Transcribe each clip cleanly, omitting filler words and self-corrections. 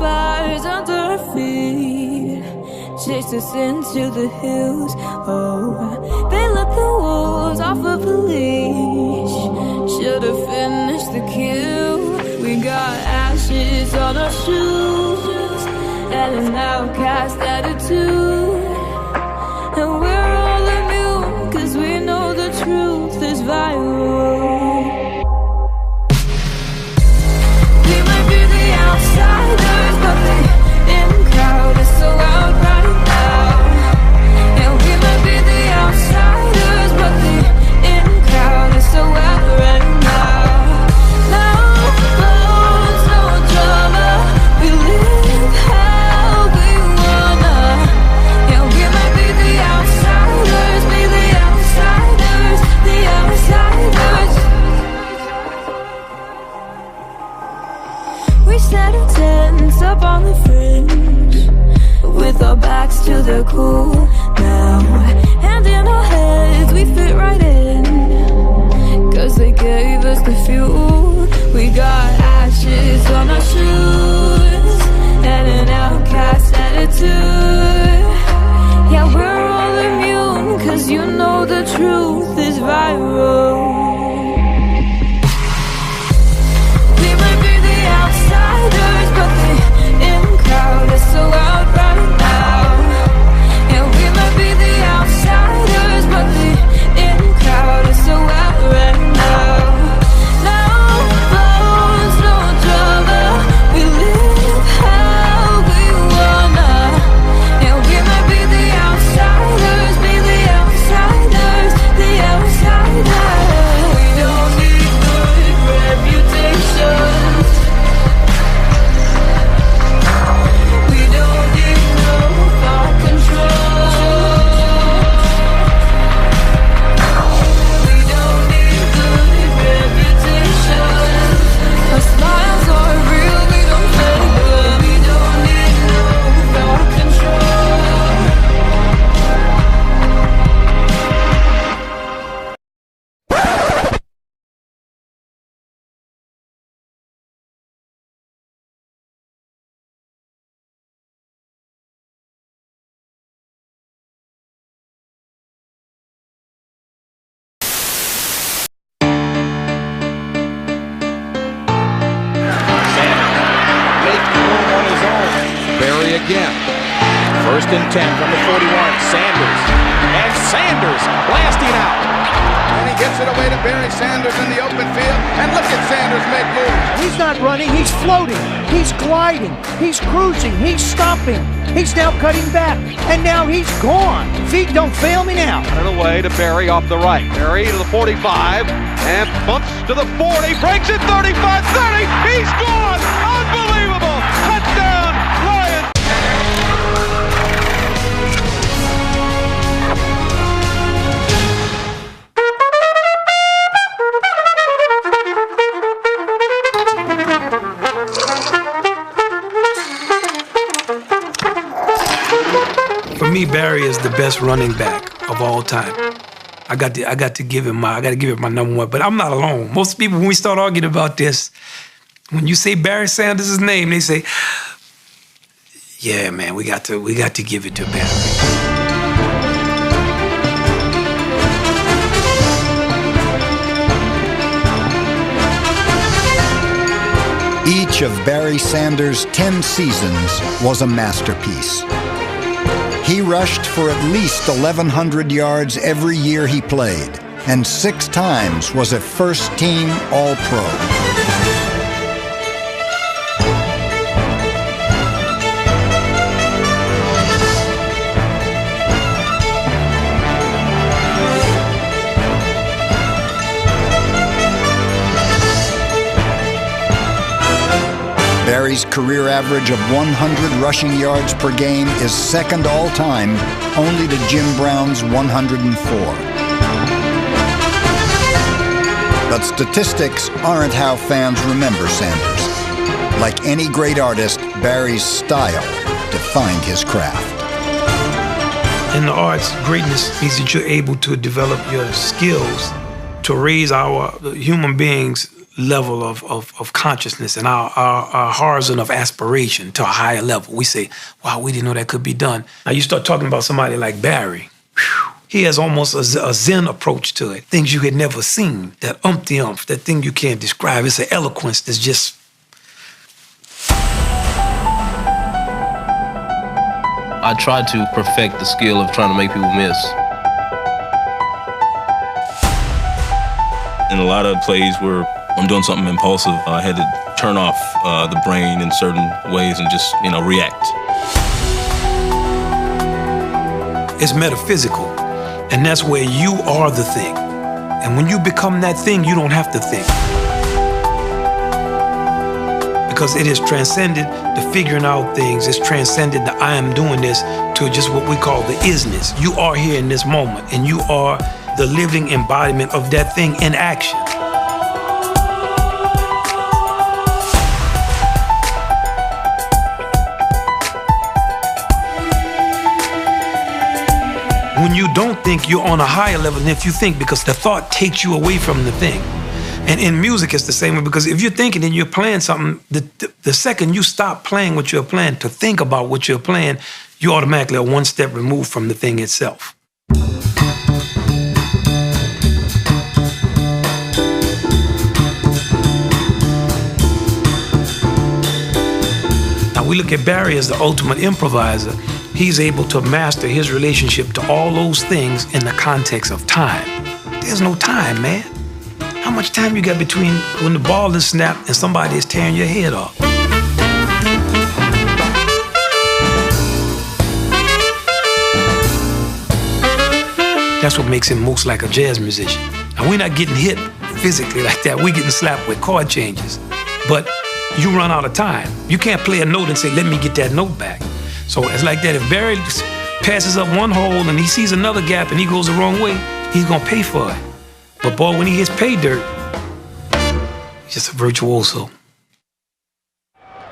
fires under our feet, chased us into the hills. Oh, they let the wolves off of a leash. Should've finished the kill. We got ashes on our shoes and an outcast attitude, and we're all immune 'cause we know the truth is viral. We might be the outsiders, but the in-crowd is so out right now. And we might be the outsiders, but the in-crowd is so out right now. No phones, no drama, we live how we wanna. Yeah, we might be the outsiders, be the outsiders, the outsiders. We set our tents up on the fringe, with our backs to the cool now. Hand in our heads, we fit right in, 'cause they gave us the fuel. We got ashes on our shoes and an outcast attitude. Yeah, we're all immune 'cause you know the truth is viral. We might be the outsiders, but the in-crowd is so out right now. Yeah, we might be the outsiders, but the in-crowd is so out right now. No phones, no drama, we live how we wanna. Yeah, we might be the outsiders, be the outsiders, the outsiders. We don't need good reputations. We don't need no thought control. We don't need good reputations. Our smiles are real, we don't fake them. We don't need no thought control. Barry again. First and 10 from the 41. Sanders. And Sanders blasting out. And he gets it away to Barry Sanders in the open field. And look at Sanders make moves. He's not running, he's floating, he's gliding, he's cruising, he's stopping, he's now cutting back, and now he's gone. Feet don't fail me now. Got it away to Barry off the right. Barry to the 45 and bumps to the 40, breaks it 35, 30. He's gone. Unbelievable. Touchdown, Lions. For me, Barry is the best running back of all time. I got to give him my number one, but I'm not alone. Most people, when we start arguing about this, when you say Barry Sanders' name, they say, "Yeah, man, we got to give it to Barry." Each of Barry Sanders' 10 seasons was a masterpiece. He rushed for at least 1,100 yards every year he played, and 6 times was a first-team All-Pro. Barry's career average of 100 rushing yards per game is second all-time, only to Jim Brown's 104. But statistics aren't how fans remember Sanders. Like any great artist, Barry's style defined his craft. In the arts, greatness means that you're able to develop your skills to raise our human beings' level of consciousness and our horizon of aspiration to a higher level. We say, wow, we didn't know that could be done. Now you start talking about somebody like Barry. Whew. He has almost a Zen approach to it. Things you had never seen, that umph, that thing you can't describe. It's an eloquence that's just... I tried to perfect the skill of trying to make people miss. In a lot of plays where I'm doing something impulsive, I had to turn off the brain in certain ways and just, react. It's metaphysical, and that's where you are the thing. And when you become that thing, you don't have to think. Because it has transcended the figuring out things. It's transcended the I am doing this to just what we call the isness. You are here in this moment, and you are the living embodiment of that thing in action. When you don't think, you're on a higher level than if you think, because the thought takes you away from the thing. And in music, it's the same way, because if you're thinking and you're playing something, the second you stop playing what you're playing to think about what you're playing, you automatically are one step removed from the thing itself. Now we look at Barry as the ultimate improviser. He's able to master his relationship to all those things in the context of time. There's no time, man. How much time you got between when the ball is snapped and somebody is tearing your head off? That's what makes him most like a jazz musician. And we're not getting hit physically like that. We're getting slapped with chord changes. But you run out of time. You can't play a note and say, let me get that note back. So it's like that. If Barry passes up one hole and he sees another gap and he goes the wrong way, he's gonna pay for it. But boy, when he hits pay dirt, he's just a virtuoso.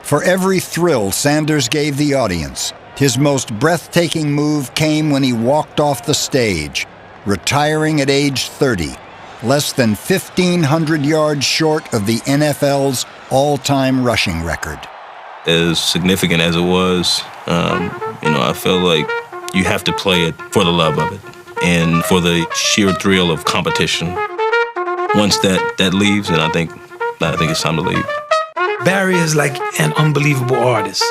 For every thrill Sanders gave the audience, his most breathtaking move came when he walked off the stage, retiring at age 30, less than 1,500 yards short of the NFL's all-time rushing record. As significant as it was, I feel like you have to play it for the love of it and for the sheer thrill of competition. Once that leaves, and I think it's time to leave. Barry is like an unbelievable artist,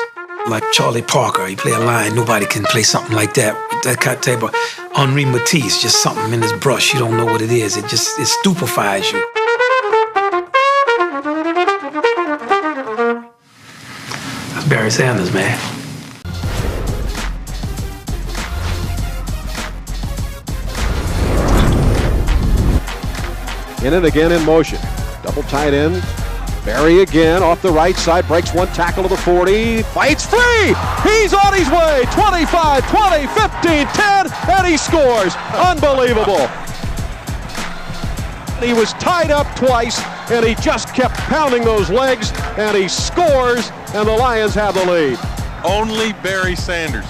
like Charlie Parker. He play a line, nobody can play something like that. That type of Henri Matisse, just something in his brush, you don't know what it is. It stupefies you. That's Barry Sanders, man. In and again in motion. Double tight end. Barry again off the right side. Breaks one tackle to the 40. Fights free! He's on his way! 25, 20, 15, 10, and he scores! Unbelievable! He was tied up twice, and he just kept pounding those legs, and he scores, and the Lions have the lead. Only Barry Sanders.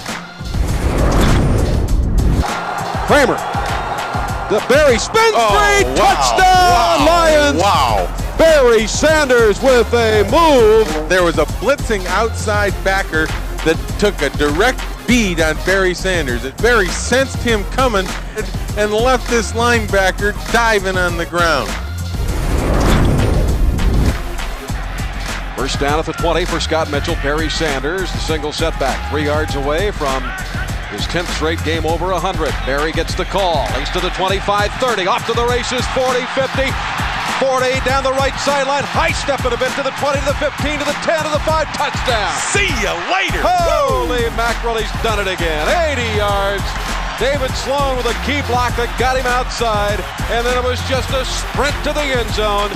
Kramer. The Barry spins free, touchdown, Lions! Wow. Barry Sanders with a move. There was a blitzing outside backer that took a direct bead on Barry Sanders. Barry sensed him coming and left this linebacker diving on the ground. First down at the 20 for Scott Mitchell. Barry Sanders, the single setback, 3 yards away from his 10th straight game over 100. Barry gets the call. He's to the 25, 30, off to the races, 40, 50, 40, down the right sideline. High step it a bit to the 20, to the 15, to the 10, to the 5, touchdown. See you later. Holy mackerel, he's done it again. 80 yards. David Sloan with a key block that got him outside, and then it was just a sprint to the end zone.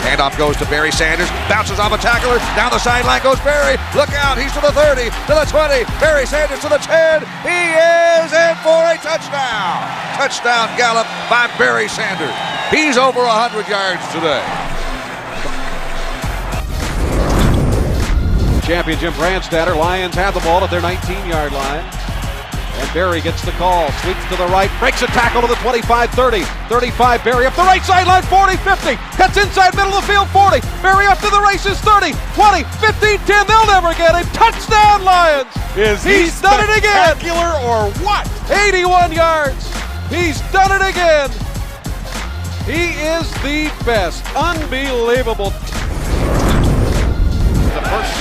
Handoff goes to Barry Sanders, bounces off a tackler, down the sideline goes Barry, look out, he's to the 30, to the 20, Barry Sanders to the 10, he is in for a touchdown! Touchdown gallop by Barry Sanders. He's over 100 yards today. Champion Jim Brandstatter, Lions have the ball at their 19-yard line. And Barry gets the call, sweeps to the right, breaks a tackle to the 25-30. 35, Barry up the right sideline, 40-50. Cuts inside middle of the field, 40. Barry up to the races, 30, 20, 15, 10. They'll never get him. Touchdown, Lions! He's done it again! Spectacular or what? 81 yards. He's done it again. He is the best. Unbelievable. The first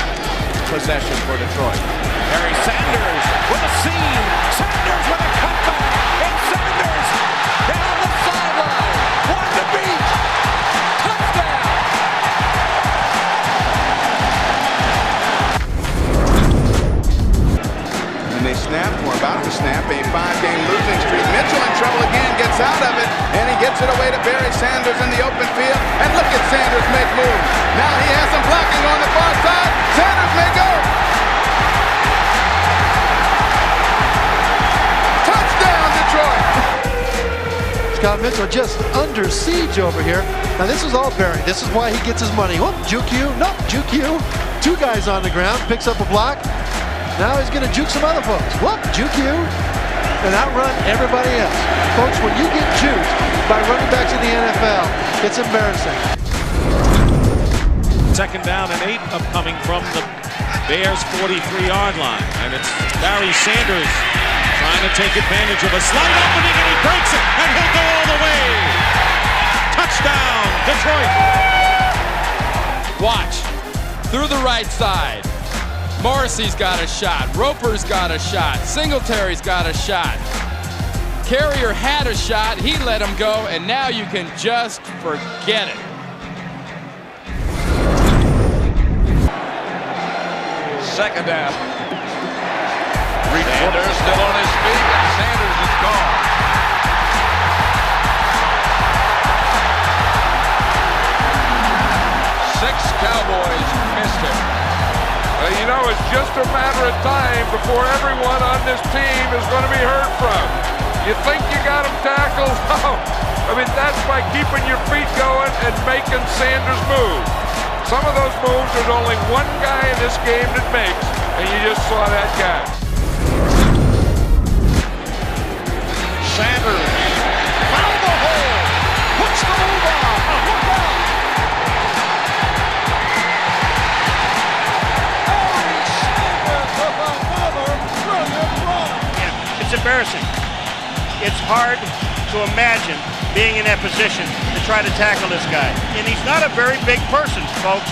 possession for Detroit. Barry Sanders with a seam. Sanders with a cutback. And Sanders down the sideline. One to beat. Touchdown. And they snap, or about to snap, a 5-game losing streak. Mitchell in trouble again, gets out of it, and he gets it away to Barry Sanders in the open field. And look at Sanders make moves. Now he has some blocking on the far side. Sanders may go. Touchdown, Detroit. Scott Mitchell just under siege over here. Now this is all Barry. This is why he gets his money. Whoop, juke you. Nope, juke you. Two guys on the ground, picks up a block. Now he's going to juke some other folks. Whoop, juke you. And outrun everybody else. Folks, when you get juked by running backs in the NFL, it's embarrassing. Second down and 8 upcoming from the Bears' 43-yard line. And it's Barry Sanders trying to take advantage of a slight opening, and he breaks it, and he'll go all the way. Touchdown, Detroit. Watch. Through the right side. Morrissey's got a shot. Roper's got a shot. Singletary's got a shot. Carrier had a shot. He let him go, and now you can just forget it. Second down. Sanders still on his feet, and Sanders is gone. Six Cowboys missed him. You know, it's just a matter of time before everyone on this team is going to be heard from. You think you got him tackled? No. I mean, that's by keeping your feet going and making Sanders move. Some of those moves, there's only one guy in this game that makes, and you just saw that guy. Sanders found the hole, puts the move on. Look out! Barry Sanders with another brilliant run. Yeah, it's embarrassing. It's hard to imagine being in that position to try to tackle this guy. And he's not a very big person, folks.